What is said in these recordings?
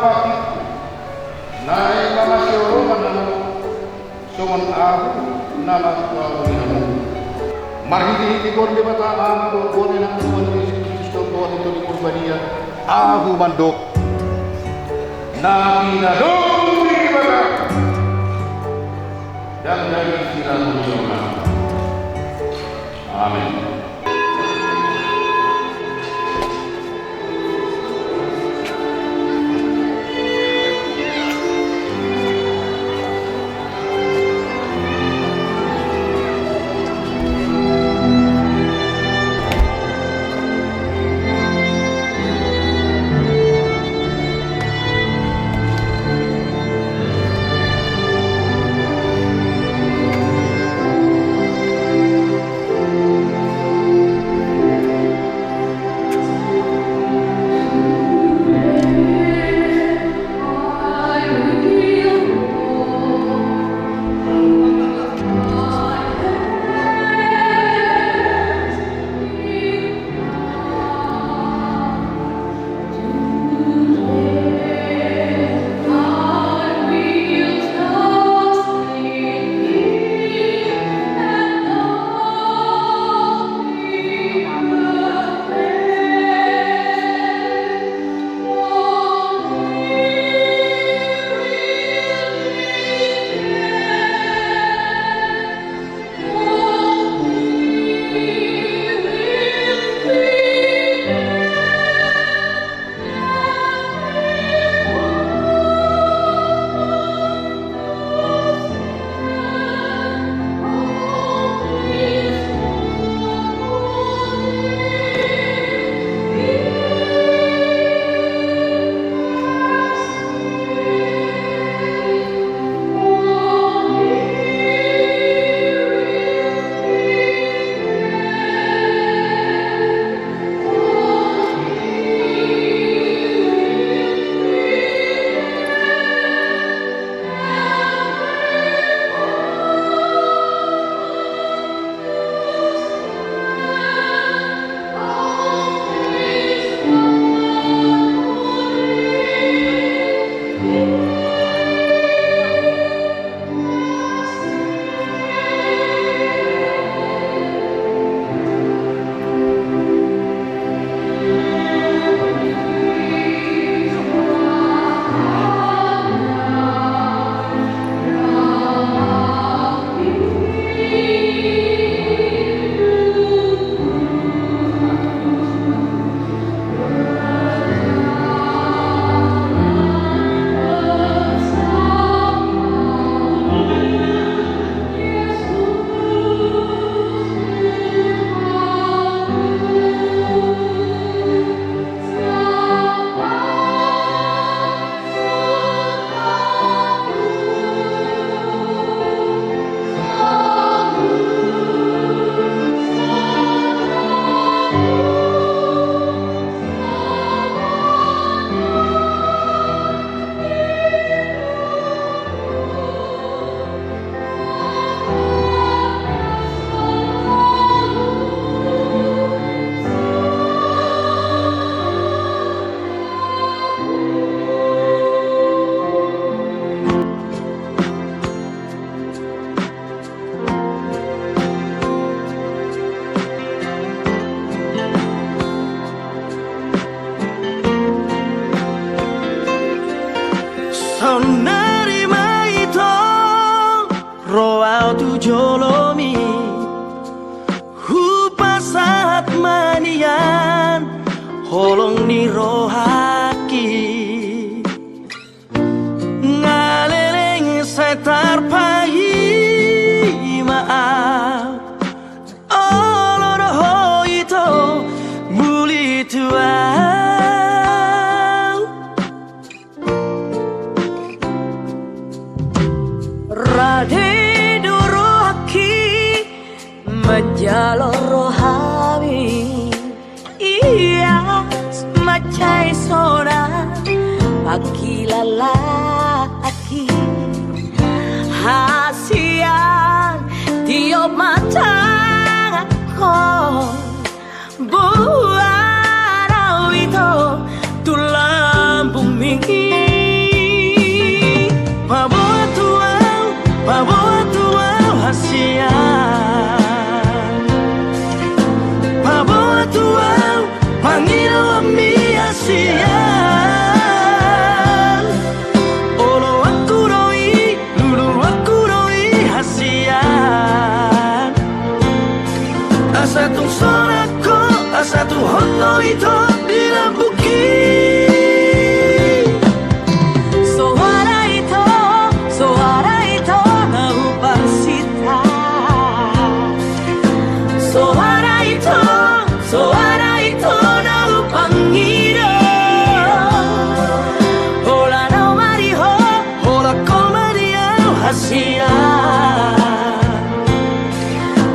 pakiku nae mama sioro manamu soman aku nama tuamu marhiti gordi bata amado gordi nang Tuhan Yesus Kristus Tuhan itu di kurbania aku mandok nabi nadori bata dan dari siramu yona amin. jolomi Hupasat manian Holong ni rohaki Ngaleleng setar pahi maaf Olor hoito muli tuan Radhe durohaki Majalo rohami Iya macai sora Pagi lalaki Hasian tiop matang aku Buarau itu tulang bumi bumi Paboa tuau hasian Paboa tuau pangilo ami hasian Olo aku roi, lulu aku roi hasian Asatu sorako, asatu hono ito dilambuki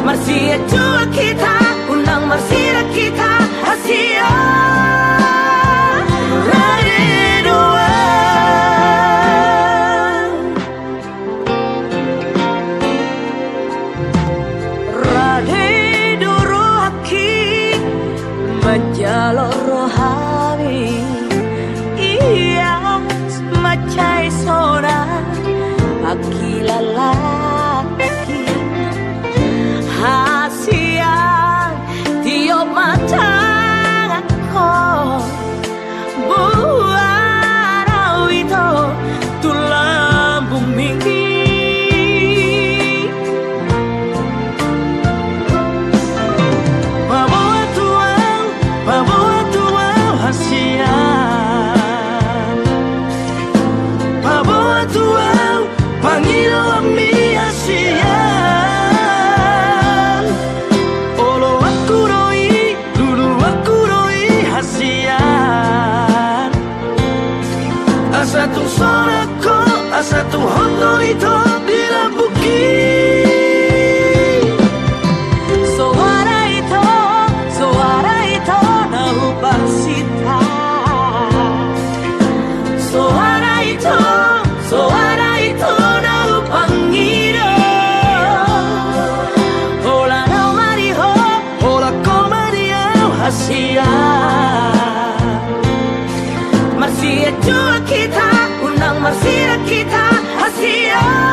Marsia jua kita, undang Marsia kita Asia Rade duro haki Majalo rohami Iya macai sora Akilalaki Hasian tiup matang aku Buarau itu tulang bumi Paboa tuau hasian Paboa tuau pangilo ami hasian Olo aku roi, lulu aku roi hasian Asatu sorako, asatu hono ito dilambuki Suara ito nahubang sita Suara ito nahubang iro Hola no mariho, hola ko mariau hasian Marsia jua kita, undang Marsia kita hasian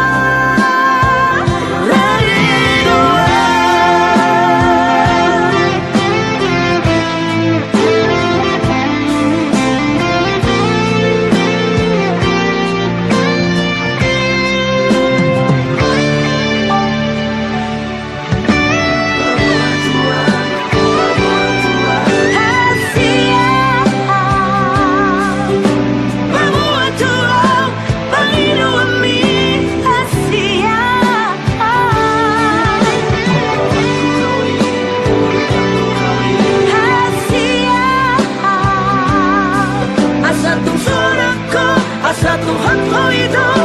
Asa Tuhan kau itu